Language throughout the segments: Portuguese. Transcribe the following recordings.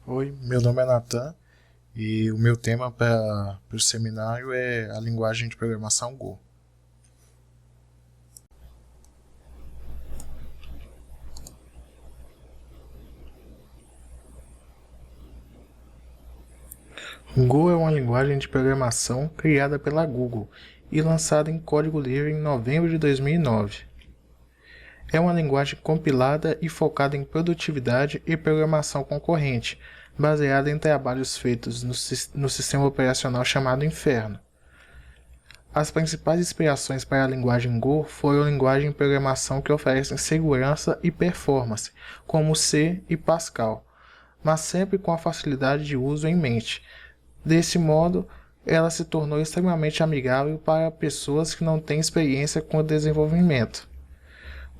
Oi, meu nome é Nathan e o meu tema para o seminário é a linguagem de programação Go. Go é uma linguagem de programação criada pela Google e lançada em código livre em novembro de 2009. É uma linguagem compilada e focada em produtividade e programação concorrente, baseada em trabalhos feitos no sistema operacional chamado Inferno. As principais inspirações para a linguagem Go foram a linguagem de programação que oferecem segurança e performance, como C e Pascal, mas sempre com a facilidade de uso em mente. Desse modo, ela se tornou extremamente amigável para pessoas que não têm experiência com o desenvolvimento.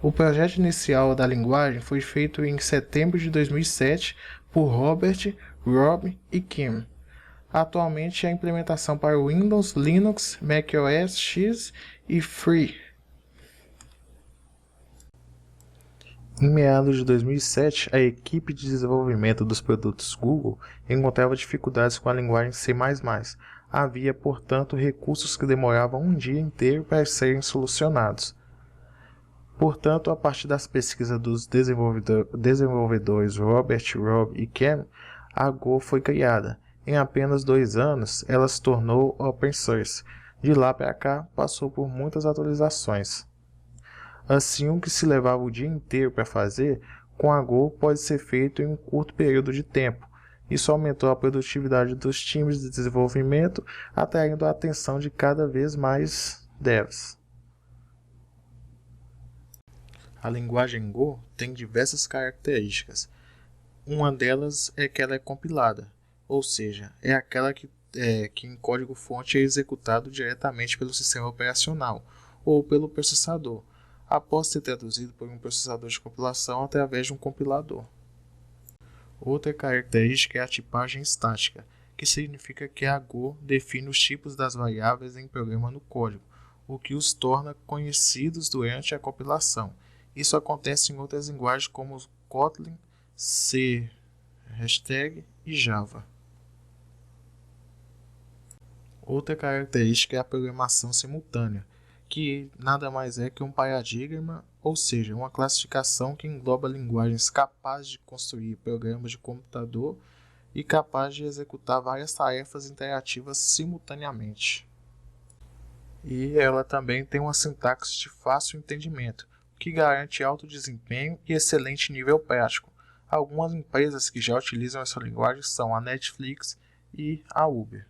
O projeto inicial da linguagem foi feito em setembro de 2007 por Robert, Rob e Kim. Atualmente, a implementação para Windows, Linux, macOS X e Free. Em meados de 2007, a equipe de desenvolvimento dos produtos Google encontrava dificuldades com a linguagem C++. Havia, portanto, recursos que demoravam um dia inteiro para serem solucionados. Portanto, a partir das pesquisas dos desenvolvedores Robert, Rob e Ken, a Go foi criada. Em apenas 2 anos, ela se tornou open source. De lá para cá, passou por muitas atualizações. Assim, o que se levava o dia inteiro para fazer, com a Go pode ser feito em um curto período de tempo. Isso aumentou a produtividade dos times de desenvolvimento, atraindo a atenção de cada vez mais devs. A linguagem Go tem diversas características. Uma delas é que ela é compilada, ou seja, é aquela que em código-fonte é executado diretamente pelo sistema operacional ou pelo processador, após ser traduzido por um processador de compilação através de um compilador. Outra característica é a tipagem estática, que significa que a Go define os tipos das variáveis em programa no código, o que os torna conhecidos durante a compilação. Isso acontece em outras linguagens como Kotlin, C#, e Java. Outra característica é a programação simultânea, que nada mais é que um paradigma, ou seja, uma classificação que engloba linguagens capazes de construir programas de computador e capazes de executar várias tarefas interativas simultaneamente. E ela também tem uma sintaxe de fácil entendimento, que garante alto desempenho e excelente nível prático. Algumas empresas que já utilizam essa linguagem são a Netflix e a Uber.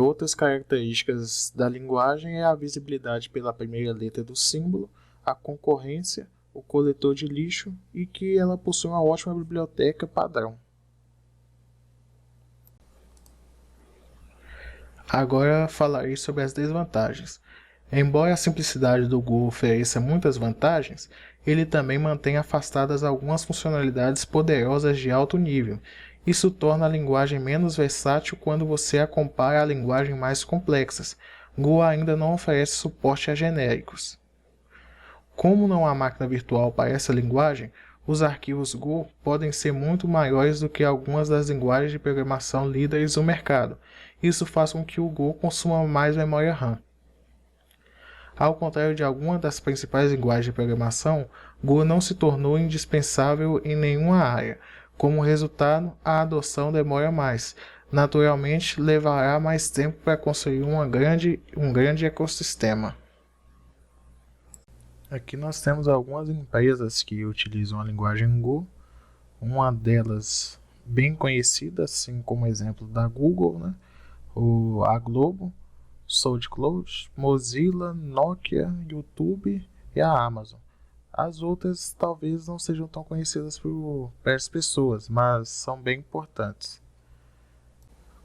Outras características da linguagem é a visibilidade pela primeira letra do símbolo, a concorrência, o coletor de lixo e que ela possui uma ótima biblioteca padrão. Agora falarei sobre as desvantagens. Embora a simplicidade do Go ofereça muitas vantagens, ele também mantém afastadas algumas funcionalidades poderosas de alto nível. Isso torna a linguagem menos versátil quando você a compara a linguagens mais complexas. Go ainda não oferece suporte a genéricos. Como não há máquina virtual para essa linguagem, os arquivos Go podem ser muito maiores do que algumas das linguagens de programação líderes do mercado. Isso faz com que o Go consuma mais memória RAM. Ao contrário de algumas das principais linguagens de programação, Go não se tornou indispensável em nenhuma área. Como resultado, a adoção demora mais. Naturalmente, levará mais tempo para construir um grande ecossistema. Aqui nós temos algumas empresas que utilizam a linguagem Go. Uma delas bem conhecida, assim como exemplo da Google, né? A Globo, SoundCloud, Mozilla, Nokia, YouTube e a Amazon. As outras talvez não sejam tão conhecidas por as pessoas, mas são bem importantes.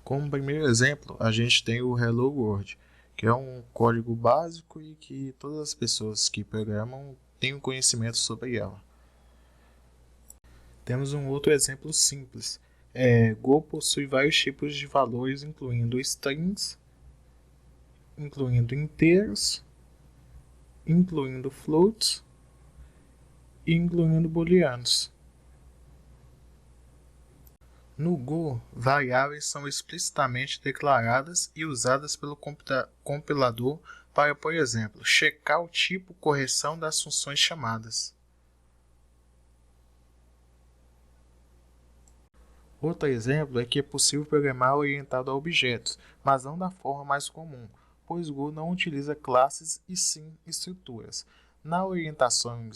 Como primeiro exemplo, a gente tem o Hello World, que é um código básico e que todas as pessoas que programam têm um conhecimento sobre ela. Temos um outro exemplo simples. Go possui vários tipos de valores, incluindo strings, incluindo inteiros, incluindo floats e incluindo booleanos. No Go, variáveis são explicitamente declaradas e usadas pelo compilador para, por exemplo, checar o tipo correção das funções chamadas. Outro exemplo é que é possível programar orientado a objetos, mas não da forma mais comum, pois Go não utiliza classes e sim estruturas. Na orientação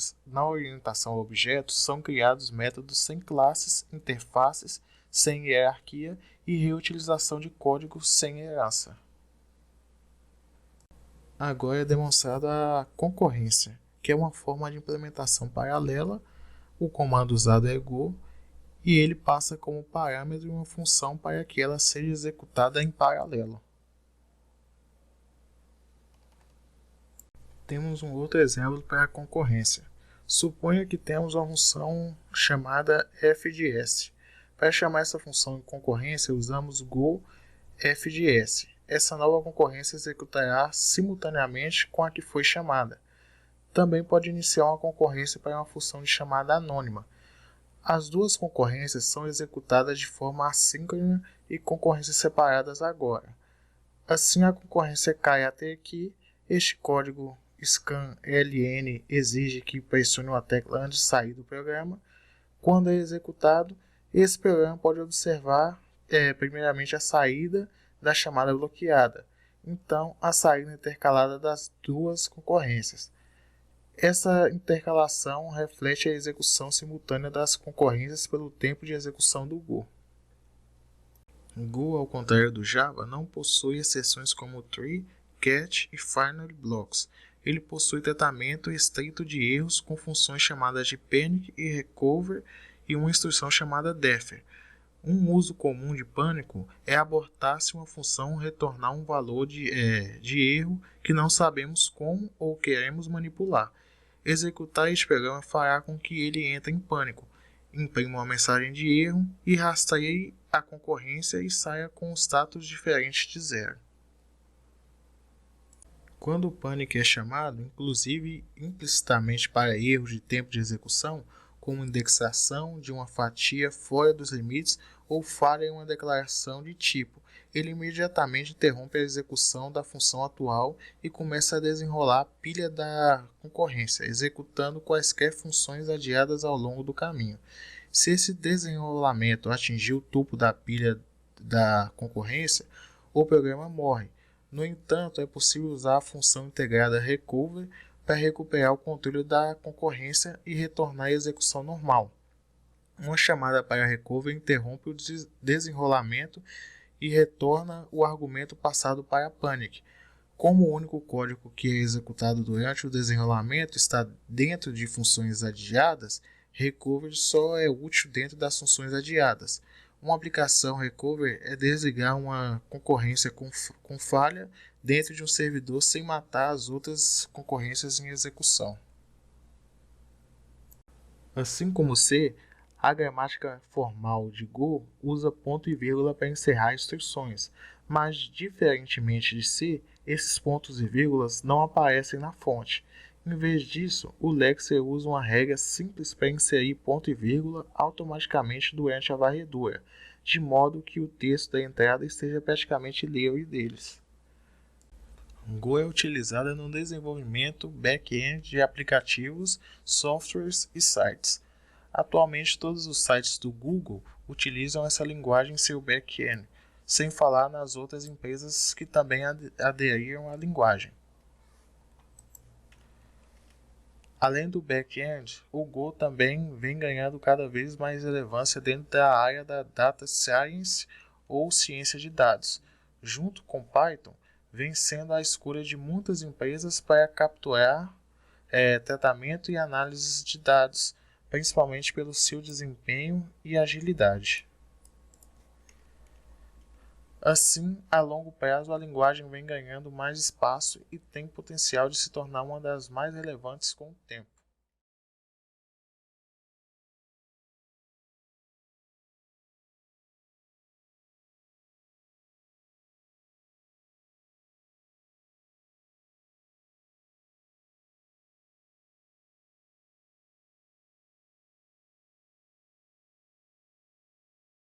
a objetos, são criados métodos sem classes, interfaces, sem hierarquia e reutilização de código sem herança. Agora é demonstrada a concorrência, que é uma forma de implementação paralela. O comando usado é go e ele passa como parâmetro uma função para que ela seja executada em paralelo. Temos um outro exemplo para a concorrência. Suponha que temos uma função chamada f de s. Para chamar essa função em concorrência, usamos go f de s. Essa nova concorrência executará simultaneamente com a que foi chamada. Também pode iniciar uma concorrência para uma função de chamada anônima. As duas concorrências são executadas de forma assíncrona e concorrências separadas agora. Assim, a concorrência cai até aqui. Este código scanln exige que pressione uma tecla antes de sair do programa. Quando é executado, esse programa pode observar primeiramente a saída da chamada bloqueada, então a saída intercalada das duas concorrências. Essa intercalação reflete a execução simultânea das concorrências pelo tempo de execução do Go. Go, ao contrário do Java, não possui exceções como tree, catch e finally blocks. Ele possui tratamento estrito de erros com funções chamadas de panic e recover e uma instrução chamada defer. Um uso comum de pânico é abortar se uma função retornar um valor de erro que não sabemos como ou queremos manipular. Executar este programa fará com que ele entre em pânico, imprima uma mensagem de erro e rastreie a concorrência e saia com status diferente de zero. Quando o panic é chamado, inclusive implicitamente para erros de tempo de execução, como indexação de uma fatia fora dos limites ou falha em uma declaração de tipo, ele imediatamente interrompe a execução da função atual e começa a desenrolar a pilha da concorrência, executando quaisquer funções adiadas ao longo do caminho. Se esse desenrolamento atingir o topo da pilha da concorrência, o programa morre. No entanto, é possível usar a função integrada recover para recuperar o controle da concorrência e retornar à execução normal. Uma chamada para recover interrompe o desenrolamento e retorna o argumento passado para panic. Como o único código que é executado durante o desenrolamento está dentro de funções adiadas, recover só é útil dentro das funções adiadas. Uma aplicação recover é desligar uma concorrência com falha dentro de um servidor sem matar as outras concorrências em execução. Assim como C, a gramática formal de Go usa ponto e vírgula para encerrar instruções, mas, diferentemente de C, esses pontos e vírgulas não aparecem na fonte. Em vez disso, o Lexer usa uma regra simples para inserir ponto e vírgula automaticamente durante a varredura, de modo que o texto da entrada esteja praticamente livre deles. Go é utilizada no desenvolvimento back-end de aplicativos, softwares e sites. Atualmente, todos os sites do Google utilizam essa linguagem em seu back-end, sem falar nas outras empresas que também aderiram à linguagem. Além do back-end, o Go também vem ganhando cada vez mais relevância dentro da área da Data Science ou ciência de dados. Junto com Python, vem sendo a escolha de muitas empresas para capturar, tratamento e análise de dados, principalmente pelo seu desempenho e agilidade. Assim, a longo prazo, a linguagem vem ganhando mais espaço e tem potencial de se tornar uma das mais relevantes com o tempo.